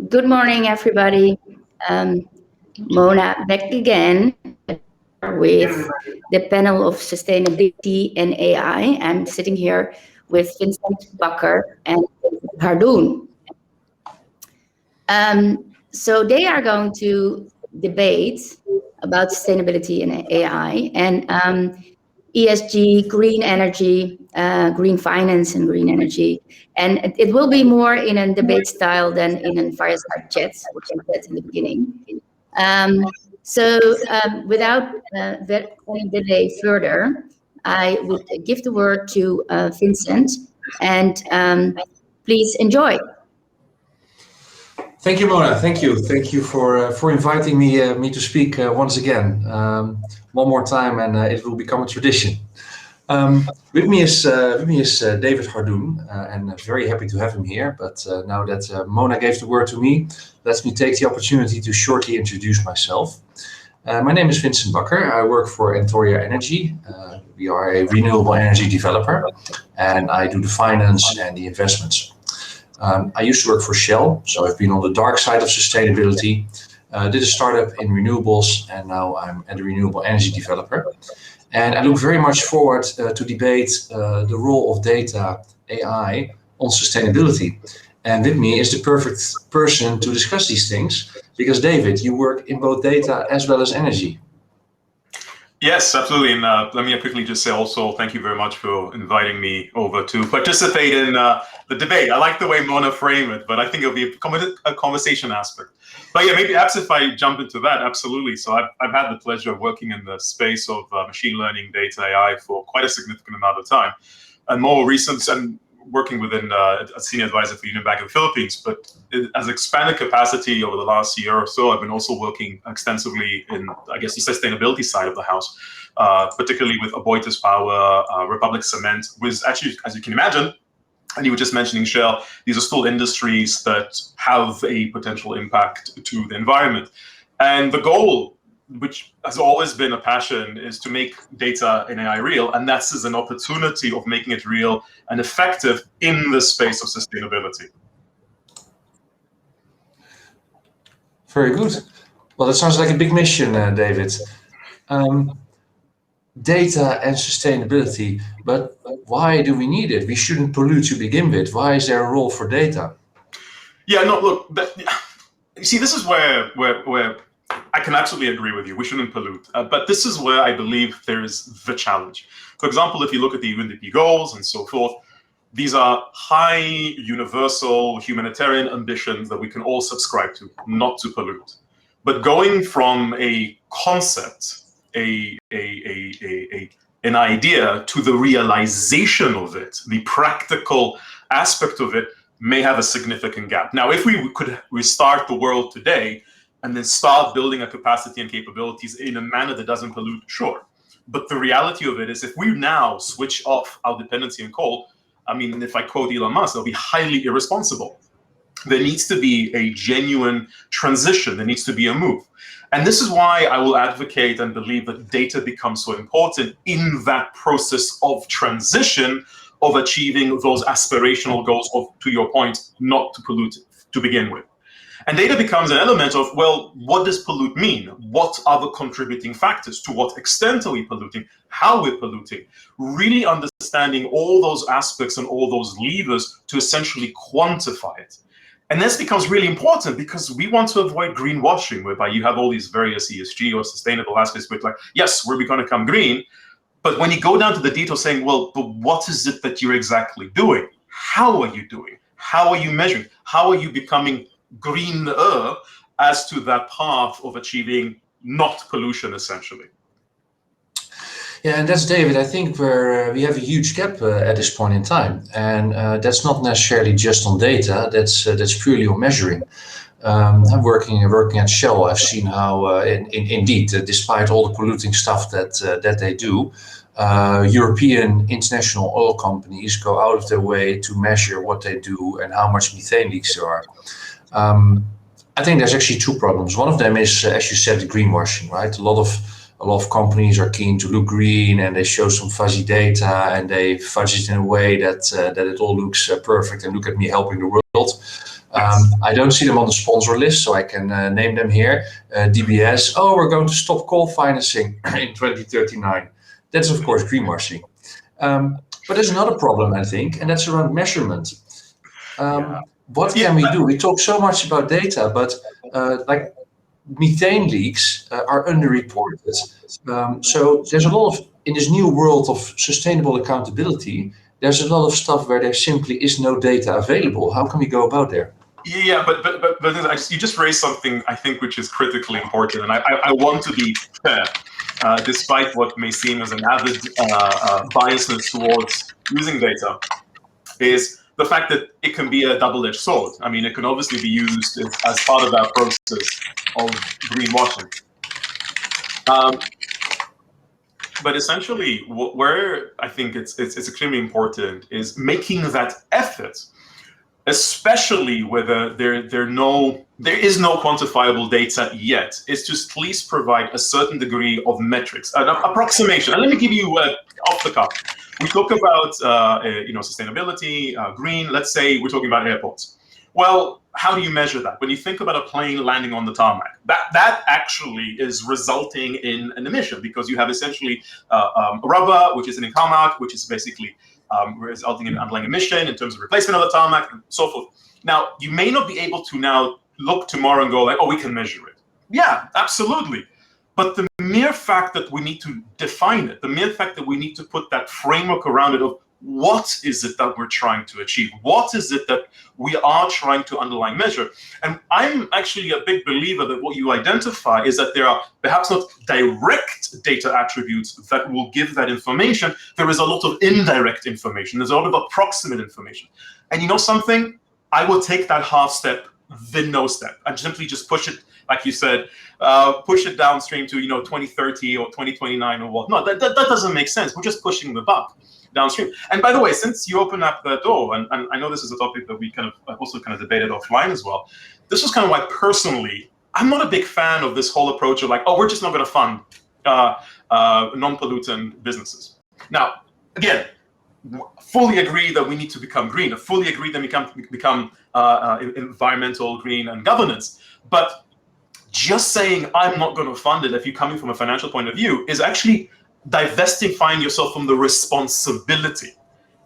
Good morning, everybody. Mona back again with the panel of sustainability and AI. I'm sitting here with Vincent Bakker and Hardoon. So they are going to debate about sustainability and AI and ESG, green energy, green finance and green energy. And it will be more in a debate style than in a fireside chat, which I said in the beginning. Without any delay further, I would give the word to Vincent, and please enjoy. Thank you, Mona. Thank you for inviting me to speak once again, one more time, and it will become a tradition. With me is David Hardoon, and I'm very happy to have him here. But now that Mona gave the word to me, let me take the opportunity to shortly introduce myself. My name is Vincent Bakker. I work for Entoria Energy. We are a renewable energy developer, and I do the finance and the investments. I used to work for Shell, so I've been on the dark side of sustainability, did a startup in renewables, and now I'm a renewable energy developer. And I look very much forward to debate the role of data, AI on sustainability. And with me is the perfect person to discuss these things, because David, you work in both data as well as energy. Yes, absolutely. And let me quickly just say also, thank you very much for inviting me over to participate in the debate. I like the way Mona framed it, but I think it'll be a conversation aspect. But yeah, maybe perhaps if I jump into that, absolutely. So I've had the pleasure of working in the space of machine learning, data, AI for quite a significant amount of time. And more recent, and working within a senior advisor for Union Bank of the Philippines, but as expanded capacity over the last year or so, I've been also working extensively in, I guess, the sustainability side of the house, particularly with Aboitiz Power, Republic Cement, which actually, as you can imagine, and you were just mentioning Shell, these are still industries that have a potential impact to the environment. And the goal, which has always been a passion, is to make data and AI real, and that's as an opportunity of making it real and effective in the space of sustainability. Very good. Well, that sounds like a big mission, David. Data and sustainability, but why do we need it? We shouldn't pollute to begin with. Why is there a role for data? Yeah, no, look, you see, this is where I can absolutely agree with you. We shouldn't pollute. But this is where I believe there is the challenge. For example, if you look at the UNDP goals and so forth, these are high, universal, humanitarian ambitions that we can all subscribe to, not to pollute. But going from a concept, an idea, to the realization of it, the practical aspect of it, may have a significant gap. Now, if we could restart the world today and then start building a capacity and capabilities in a manner that doesn't pollute, sure. But the reality of it is, if we now switch off our dependency on coal, I mean, if I quote Elon Musk, it'll be highly irresponsible. There needs to be a genuine transition. There needs to be a move. And this is why I will advocate and believe that data becomes so important in that process of transition, of achieving those aspirational goals of, to your point, not to pollute to begin with. And data becomes an element of, well, what does pollute mean? What are the contributing factors? To what extent are we polluting? How we're polluting? Really understanding all those aspects and all those levers to essentially quantify it. And this becomes really important because we want to avoid greenwashing, whereby you have all these various ESG or sustainable aspects, but like, yes, we're going to come green. But when you go down to the detail saying, well, but what is it that you're exactly doing? How are you doing? How are you measuring? How are you becoming greener as to that path of achieving not pollution, essentially? Yeah, and that's, David, I think where we have a huge gap at this point in time. And that's not necessarily just on data, that's purely on measuring. I'm working at Shell. I've seen how, indeed, despite all the polluting stuff that they do, European international oil companies go out of their way to measure what they do and how much methane leaks there are. I think there's actually two problems. One of them is, as you said, the greenwashing, right? A lot of companies are keen to look green, and they show some fuzzy data, and they fudge it in a way that it all looks perfect, and look at me helping the world. I don't see them on the sponsor list, so I can name them here. DBS, oh, we're going to stop coal financing in 2039. That's, of course, greenwashing. But there's another problem, I think, and that's around measurement. What can we do? We talk so much about data, but like methane leaks are underreported. So there's a lot of, in this new world of sustainable accountability, there's a lot of stuff where there simply is no data available. How can we go about there? Yeah, but you just raised something I think which is critically important, and I want to be fair, despite what may seem as an avid biasness towards using data, is the fact that it can be a double-edged sword. I mean, it can obviously be used as part of that process of greenwashing. But essentially, where I think it's extremely important is making that effort, especially whether there is no quantifiable data yet, is to at least provide a certain degree of metrics, an approximation. And let me give you off the cuff. We talk about sustainability, green. Let's say we're talking about airports. Well, how do you measure that? When you think about a plane landing on the tarmac, that actually is resulting in an emission, because you have essentially rubber, which is an tarmac, which is basically resulting in an underlying emission in terms of replacement of the tarmac and so forth. Now, you may not be able to now look tomorrow and go like, oh, we can measure it. Yeah, absolutely. But the mere fact that we need to define it, the mere fact that we need to put that framework around it of what is it that we're trying to achieve? What is it that we are trying to underlying measure? And I'm actually a big believer that what you identify is that there are perhaps not direct data attributes that will give that information. There is a lot of indirect information. There's a lot of approximate information. And you know something? I will take that half step, the no step, and simply just push it, like you said, push it downstream to 2030 or 2029 or whatnot. That doesn't make sense. We're just pushing the buck downstream. And by the way, since you open up the door, and I know this is a topic that we also debated offline as well, this was kind of why personally, I'm not a big fan of this whole approach of like, oh, we're just not going to fund non-pollutant businesses. Now, again, fully agree that we need to become green. I fully agree that we become environmental, green, and governance. But just saying I'm not going to fund it, if you're coming from a financial point of view, is actually divesting yourself from the responsibility.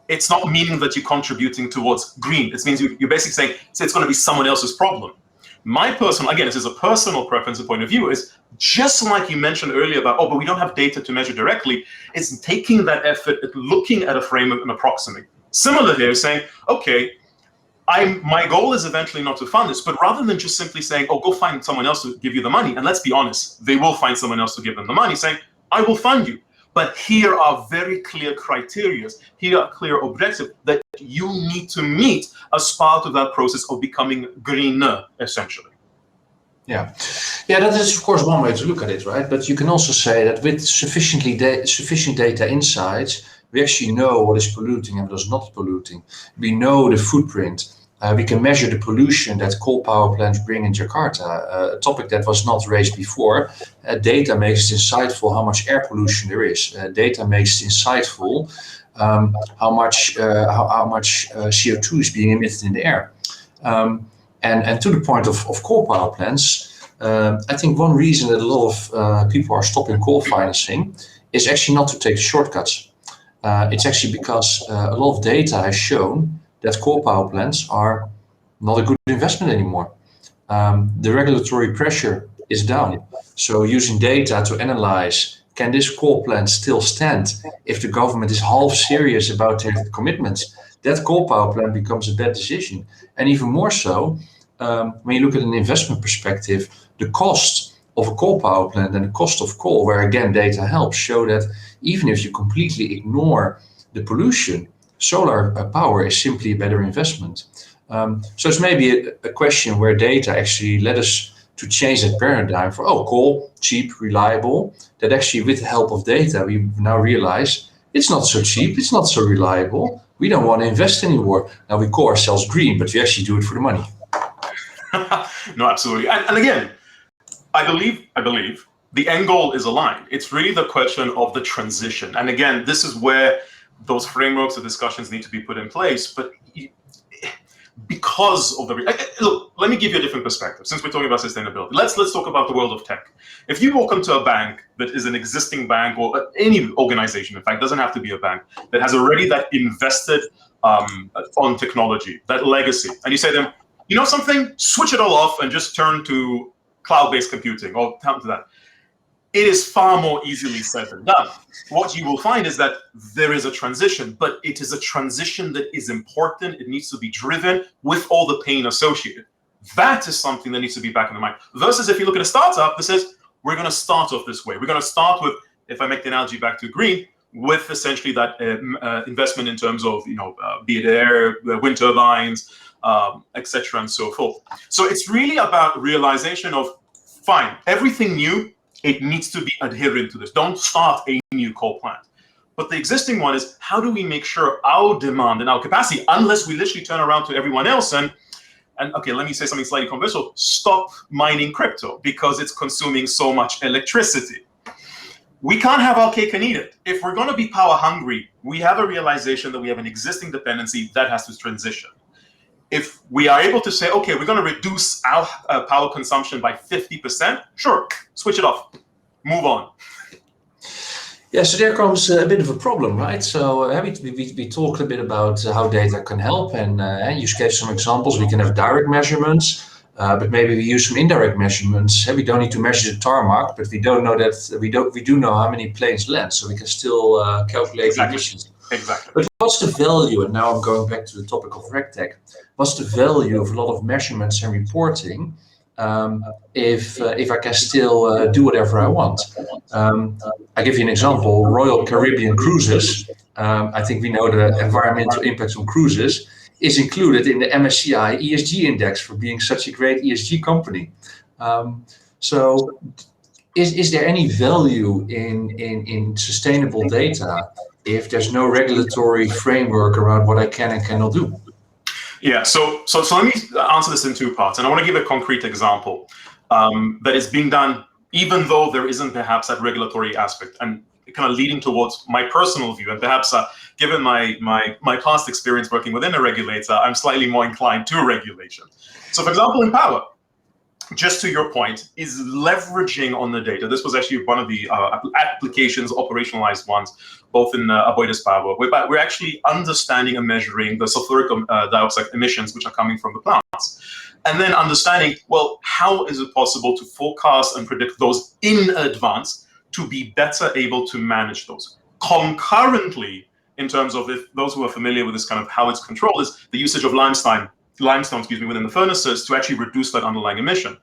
It's not meaning that you're contributing towards green. It means you're basically saying it's going to be someone else's problem. My personal, again, this is a personal preference and point of view, is just like you mentioned earlier about, oh, but we don't have data to measure directly, is taking that effort at looking at a framework and approximating. Similar here, saying, okay, my goal is eventually not to fund this, but rather than just simply saying, oh, go find someone else to give you the money, and let's be honest, they will find someone else to give them the money, saying, I will fund you. But here are very clear criteria, here are clear objectives that you need to meet as part of that process of becoming greener, essentially. Yeah, that is of course one way to look at it, right? But you can also say that with sufficient data insights, we actually know what is polluting and what is not polluting. We know the footprint. We can measure the pollution that coal power plants bring in Jakarta, a topic that was not raised before. Data makes it insightful how much air pollution there is. Data makes it insightful how much CO2 is being emitted in the air. And to the point of coal power plants, I think one reason that a lot of people are stopping coal financing is actually not to take shortcuts. It's actually because a lot of data has shown that coal power plants are not a good investment anymore. The regulatory pressure is down. So using data to analyze, can this coal plant still stand if the government is half serious about their commitments? That coal power plant becomes a bad decision. And even more so, when you look at an investment perspective, the cost of a coal power plant and the cost of coal, where again data helps, show that even if you completely ignore the pollution, solar power is simply a better investment. So it's maybe a question where data actually led us to change that paradigm for, coal, cheap, reliable, that actually with the help of data, we now realize it's not so cheap, it's not so reliable, we don't want to invest anymore. Now we call ourselves green, but we actually do it for the money. No, absolutely. And again, I believe the end goal is aligned. It's really the question of the transition. And again, this is where those frameworks or discussions need to be put in place. But because of the look. Let me give you a different perspective. Since we're talking about sustainability, let's talk about the world of tech. If you walk into a bank that is an existing bank, or any organization, in fact, doesn't have to be a bank, that has already that invested on technology, that legacy, and you say to them, you know something, switch it all off and just turn to cloud-based computing, or turn to that. It is far more easily said than done. What you will find is that there is a transition, but it is a transition that is important. It needs to be driven with all the pain associated. That is something that needs to be back in the mind. Versus if you look at a startup that says, we're going to start off this way. We're going to start with, if I make the analogy back to green, with essentially that investment in terms of, be it air, wind turbines, etc. and so forth. So it's really about realization of, fine, everything new, it needs to be adherent to this. Don't start a new coal plant. But the existing one is, how do we make sure our demand and our capacity, unless we literally turn around to everyone else and okay, let me say something slightly controversial, stop mining crypto because it's consuming so much electricity. We can't have our cake and eat it. If we're going to be power hungry, we have a realization that we have an existing dependency that has to transition. If we are able to say, okay, we're going to reduce our power consumption by 50%, sure, switch it off, move on. Yeah, so there comes a bit of a problem, right? So we talked a bit about how data can help, and you gave some examples. We can have direct measurements, but maybe we use some indirect measurements. We don't need to measure the tarmac, but we don't know that we do know how many planes land, so we can still calculate the emissions. Exactly. But what's the value? And now I'm going back to the topic of RegTech. What's the value of a lot of measurements and reporting if I can still do whatever I want? I give you an example. Royal Caribbean Cruises. I think we know the environmental impact on cruises is included in the MSCI ESG index for being such a great ESG company. So is there any value in sustainable data if there's no regulatory framework around what I can and cannot do? Yeah, so let me answer this in two parts, and I want to give a concrete example that is being done even though there isn't perhaps that regulatory aspect, and kind of leading towards my personal view, and perhaps given my past experience working within a regulator, I'm slightly more inclined to regulation. So for example, in power, just to your point, is leveraging on the data. This was actually one of the applications, operationalized ones, both in Aboitiz Power. We're actually understanding and measuring the sulfuric dioxide emissions which are coming from the plants. And then understanding, well, how is it possible to forecast and predict those in advance to be better able to manage those? Concurrently, in terms of, if those who are familiar with this kind of how it's controlled, is the usage of limestone, within the furnaces to actually reduce that underlying emission.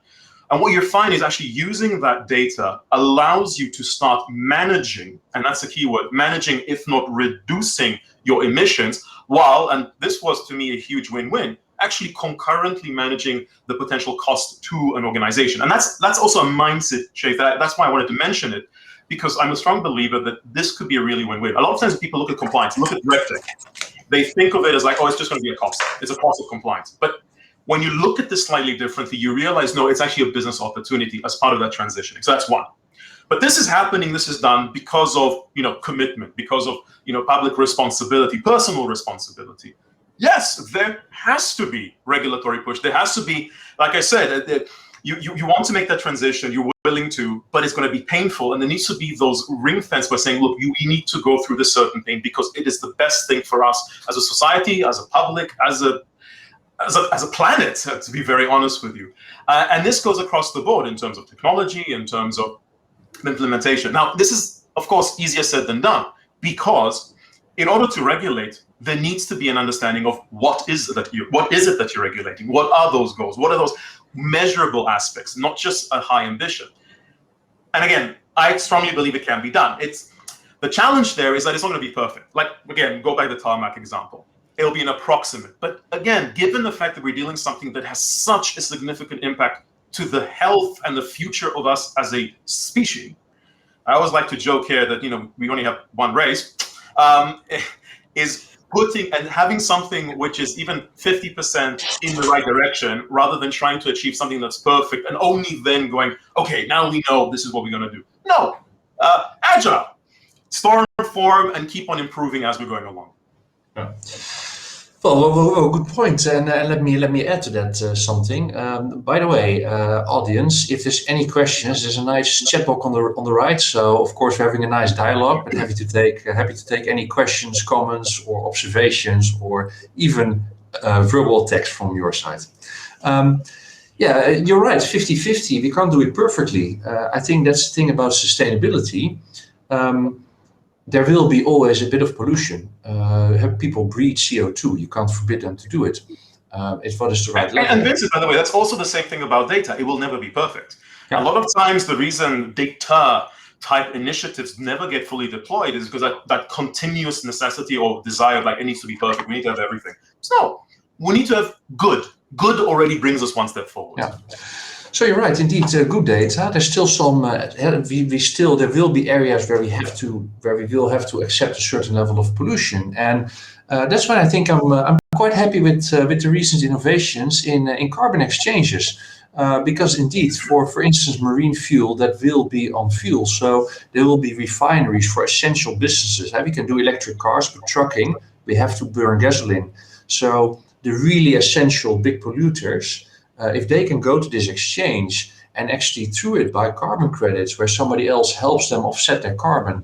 And what you're finding is actually using that data allows you to start managing, and that's the key word, managing, if not reducing your emissions, while, and this was to me a huge win-win, actually concurrently managing the potential cost to an organization. And that's also a mindset change. That's why I wanted to mention it, because I'm a strong believer that this could be a really win-win. A lot of times people look at compliance, look at RegTech, they think of it as like, oh, it's just going to be a cost. It's a cost of compliance. But when you look at this slightly differently, you realize, no, it's actually a business opportunity as part of that transitioning. So that's one. But this is happening, this is done because of, commitment, because of, public responsibility, personal responsibility. Yes, there has to be regulatory push. There has to be, like I said, you want to make that transition, you're willing to, but it's going to be painful. And there needs to be those ring fence by saying, look, we need to go through this certain pain because it is the best thing for us as a society, as a public, as a planet, to be very honest with you. And this goes across the board in terms of technology, in terms of implementation. Now, this is, of course, easier said than done, because in order to regulate, there needs to be an understanding of what is it that you're regulating? What are those goals? What are those measurable aspects, not just a high ambition? And again, I strongly believe it can be done. The challenge there is that it's not going to be perfect. Like, again, go back to the tarmac example. It'll be an approximate. But again, given the fact that we're dealing with something that has such a significant impact to the health and the future of us as a species, I always like to joke here that, we only have one race, is putting and having something which is even 50% in the right direction, rather than trying to achieve something that's perfect and only then going, okay, now we know this is what we're going to do. No, agile, store, form, and keep on improving as we're going along. Yeah. Well, good point. And let me add to that something. By the way, audience, if there's any questions, there's a nice chat box on the right. So of course we're having a nice dialogue, but happy to take any questions, comments, or observations, or even verbal text from your side. Yeah, you're right. 50-50. We can't do it perfectly. I think that's the thing about sustainability. There will be always a bit of pollution. People breathe CO2. You can't forbid them to do it. It's what is the right level. And Vincent, by the way, that's also the same thing about data. It will never be perfect. Yeah. A lot of times, the reason data type initiatives never get fully deployed is because that continuous necessity or desire, like it needs to be perfect. We need to have everything. So we need to have good. Good already brings us one step forward. Yeah. So you're right, indeed, good data. There's still some. There will be areas where we will have to accept a certain level of pollution, and that's why I think I'm quite happy with the recent innovations in carbon exchanges, because indeed, for instance, marine fuel that will be on fuel. So there will be refineries for essential businesses. We can do electric cars, but trucking we have to burn gasoline. So the really essential big polluters. If they can go to this exchange and actually through it buy carbon credits where somebody else helps them offset their carbon,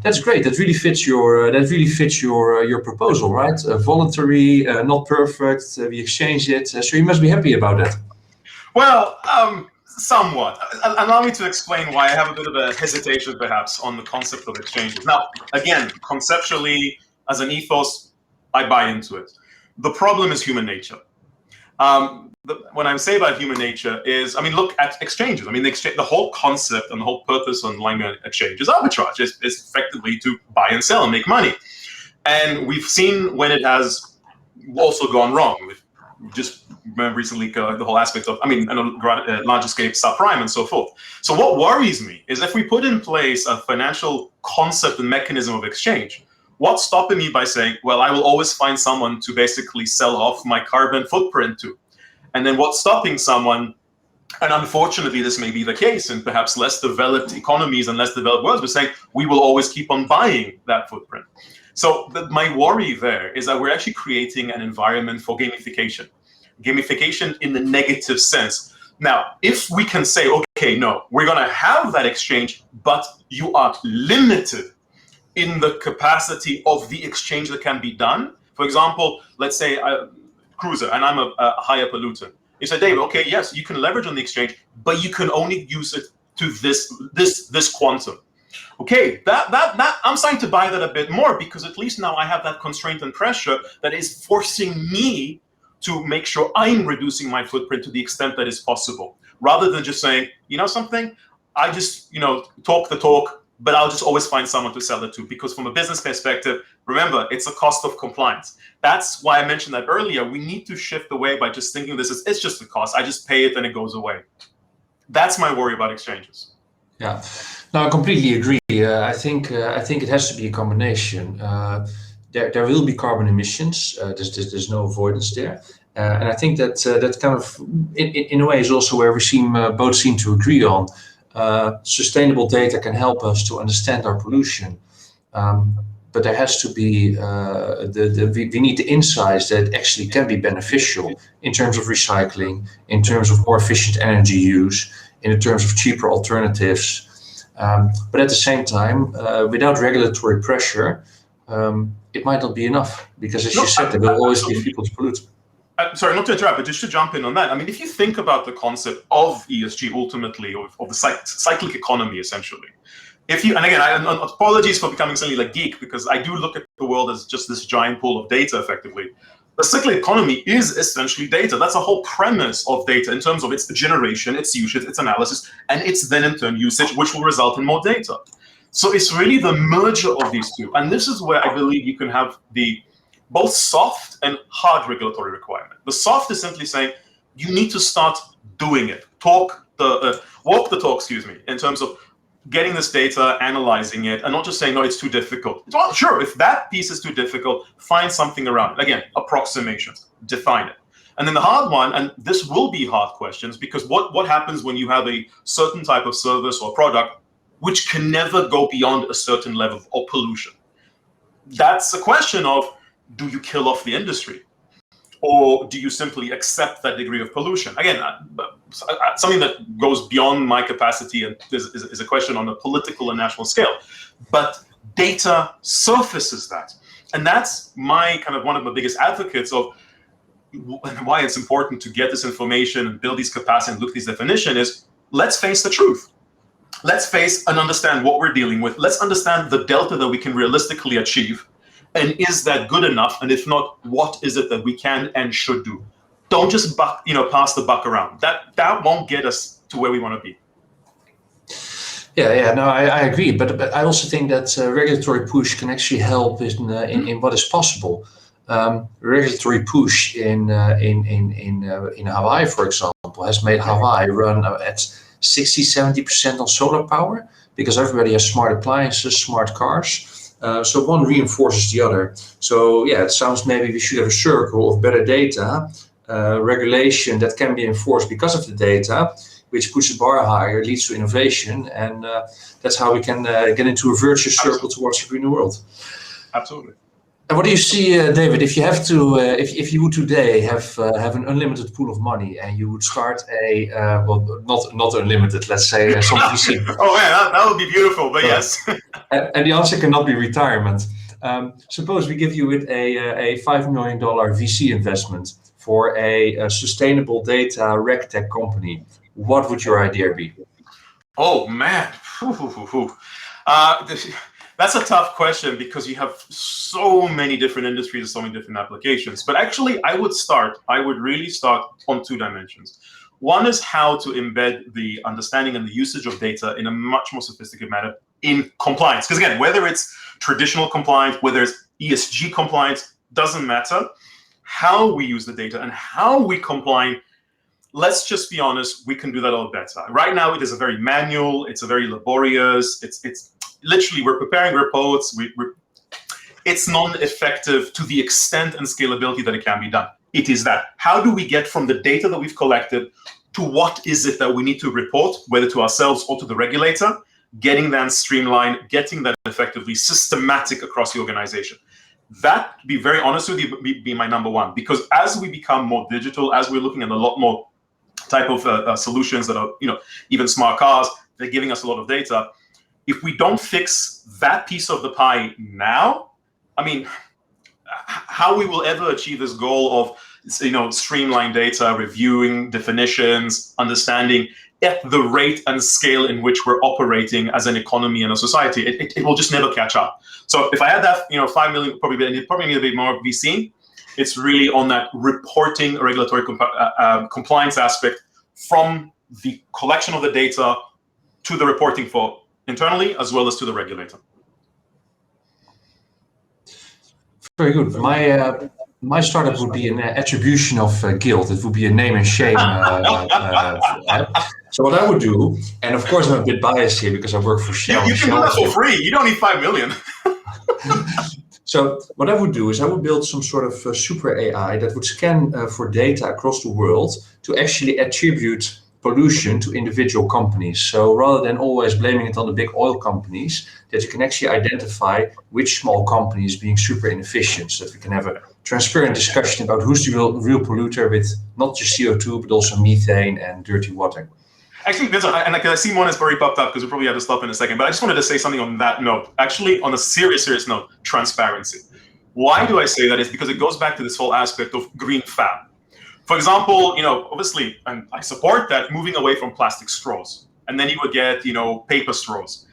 that's great. That really fits your proposal, right? Voluntary, not perfect. We exchange it, so you must be happy about that. Well, somewhat. Allow me to explain why I have a bit of a hesitation, perhaps, on the concept of exchanges. Now, again, conceptually, as an ethos, I buy into it. The problem is human nature. What I say about human nature is, look at exchanges. The whole concept and the whole purpose on exchange is arbitrage. It's effectively to buy and sell and make money. And we've seen when it has also gone wrong. We've just remember recently the whole aspect of, larger scale subprime and so forth. So what worries me is if we put in place a financial concept and mechanism of exchange, what's stopping me by saying, well, I will always find someone to basically sell off my carbon footprint to? And then what's stopping someone, and unfortunately this may be the case in perhaps less developed economies and less developed worlds, but saying we will always keep on buying that footprint. So my worry there is that we're actually creating an environment for gamification. Gamification in the negative sense. Now, if we can say, okay, no, we're going to have that exchange, but you are limited in the capacity of the exchange that can be done. For example, let's say cruiser, and I'm a higher pollutant. You say, David, okay, yes, you can leverage on the exchange, but you can only use it to this quantum. Okay, that I'm starting to buy that a bit more, because at least now I have that constraint and pressure that is forcing me to make sure I'm reducing my footprint to the extent that is possible, rather than just saying, you know something, I just talk the talk, but I'll just always find someone to sell it to, because from a business perspective, remember, it's a cost of compliance. That's why I mentioned that earlier. We need to shift away by just thinking it's just a cost. I just pay it and it goes away. That's my worry about exchanges. Yeah, no, I completely agree. I think it has to be a combination. There will be carbon emissions. There's no avoidance there. And I think that kind of, in a way, is also where we both seem to agree on. Sustainable data can help us to understand our pollution, but there has to be we need the insights that actually can be beneficial in terms of recycling, in terms of more efficient energy use, in terms of cheaper alternatives. But at the same time, without regulatory pressure, it might not be enough, because as you said, there will always be people to pollute. Sorry, not to interrupt, but just to jump in on that. If you think about the concept of ESG ultimately, of the cyclic economy, essentially, and again, apologies for becoming suddenly like geek, because I do look at the world as just this giant pool of data, effectively. The cyclic economy is essentially data. That's a whole premise of data in terms of its generation, its usage, its analysis, and its then in turn usage, which will result in more data. So it's really the merger of these two. And this is where I believe you can have both soft and hard regulatory requirement. The soft is simply saying you need to start doing it. Walk the talk, in terms of getting this data, analyzing it, and not just saying, no, it's too difficult. Well, sure, if that piece is too difficult, find something around it. Again, approximations, define it. And then the hard one, and this will be hard questions, because what happens when you have a certain type of service or product which can never go beyond a certain level of pollution? That's a question of, do you kill off the industry? Or do you simply accept that degree of pollution? Again, something that goes beyond my capacity and is a question on a political and national scale. But data surfaces that. And that's my kind of one of the biggest advocates of why it's important to get this information and build these capacity and look at these definitions is let's face the truth. Let's face and understand what we're dealing with. Let's understand the delta that we can realistically achieve. And is that good enough? And if not, what is it that we can and should do? Don't just pass the buck around. That won't get us to where we want to be. Yeah, no, I agree. But I also think that regulatory push can actually help in what is possible. Regulatory push in Hawaii, for example, has made Hawaii run at 60-70% on solar power because everybody has smart appliances, smart cars. So one reinforces the other. So yeah, it sounds maybe we should have a circle of better data, regulation that can be enforced because of the data, which puts the bar higher, leads to innovation, and that's how we can get into a virtuous circle towards a greener world. Absolutely. And what do you see, David? If you have to, if you would today have an unlimited pool of money and you would start not unlimited, let's say some VC. Oh man, that would be beautiful. But yes. And the answer cannot be retirement. Suppose we give you with a $5 million VC investment for a sustainable data RegTech company. What would your idea be? Oh man. That's a tough question because you have so many different industries, so many different applications. But actually, I would really start on two dimensions. One is how to embed the understanding and the usage of data in a much more sophisticated manner in compliance. Because again, whether it's traditional compliance, whether it's ESG compliance, doesn't matter. How we use the data and how we comply, let's just be honest, we can do that a lot better. Right now, it is a very manual, it's a very laborious, it's literally, we're preparing reports, it's non-effective to the extent and scalability that it can be done. It is that. How do we get from the data that we've collected to what is it that we need to report, whether to ourselves or to the regulator, getting that streamlined, getting that effectively systematic across the organization. That, to be very honest with you, be my number one. Because as we become more digital, as we're looking at a lot more type of solutions that are, even smart cars, they're giving us a lot of data. If we don't fix that piece of the pie now, I mean, how we will ever achieve this goal of, streamlined data, reviewing definitions, understanding at the rate and scale in which we're operating as an economy and a society, it will just never catch up. So if I had that, 5 million, probably need a bit more VC. It's really on that reporting, regulatory compliance aspect from the collection of the data to the reporting for internally as well as to the regulator. Very good. My startup would be an attribution of guilt. It would be a name and shame. So what I would do, and of course I'm a bit biased here because I work for Shell. You can do that for free. You don't need 5 million. So what I would do is I would build some sort of super AI that would scan for data across the world to actually attribute pollution to individual companies. So rather than always blaming it on the big oil companies, that you can actually identify which small company is being super inefficient, so that we can have a transparent discussion about who's the real polluter with not just CO2, but also methane and dirty water. Actually, Vincent, and I see one has already popped up because we probably have to stop in a second, but I just wanted to say something on that note. Actually, on a serious note, transparency. Why do I say that? Is because it goes back to this whole aspect of green fab. For example, obviously, and I support that, moving away from plastic straws. And then you would get, paper straws.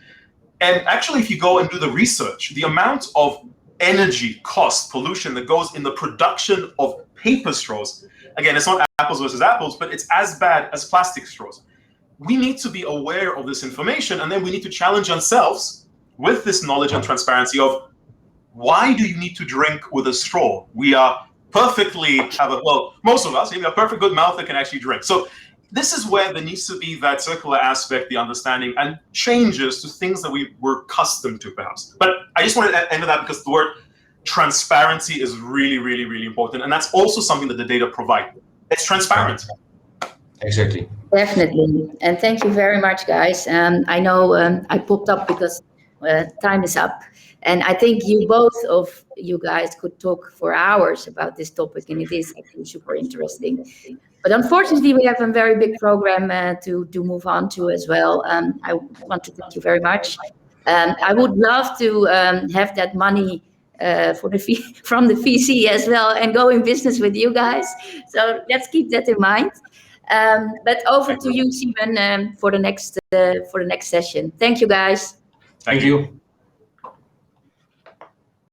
And actually, if you go and do the research, the amount of energy, cost, pollution that goes in the production of paper straws, again, it's not apples versus apples, but it's as bad as plastic straws. We need to be aware of this information, and then we need to challenge ourselves with this knowledge and transparency of why do you need to drink with a straw? We are most of us, we have a perfect good mouth that can actually drink. So this is where there needs to be that circular aspect, the understanding, and changes to things that we were accustomed to, perhaps. But I just wanted to end that because the word transparency is really, really, really important. And that's also something that the data provide. It's transparent. Exactly. Definitely. And thank you very much, guys. I know I popped up because time is up. And I think both of you guys could talk for hours about this topic, and it is actually super interesting. But unfortunately, we have a very big program to move on to as well. I want to thank you very much. I would love to have that money from the VC as well and go in business with you guys. So let's keep that in mind. But over to you, Simon, for the next session. Thank you, guys. Thank you.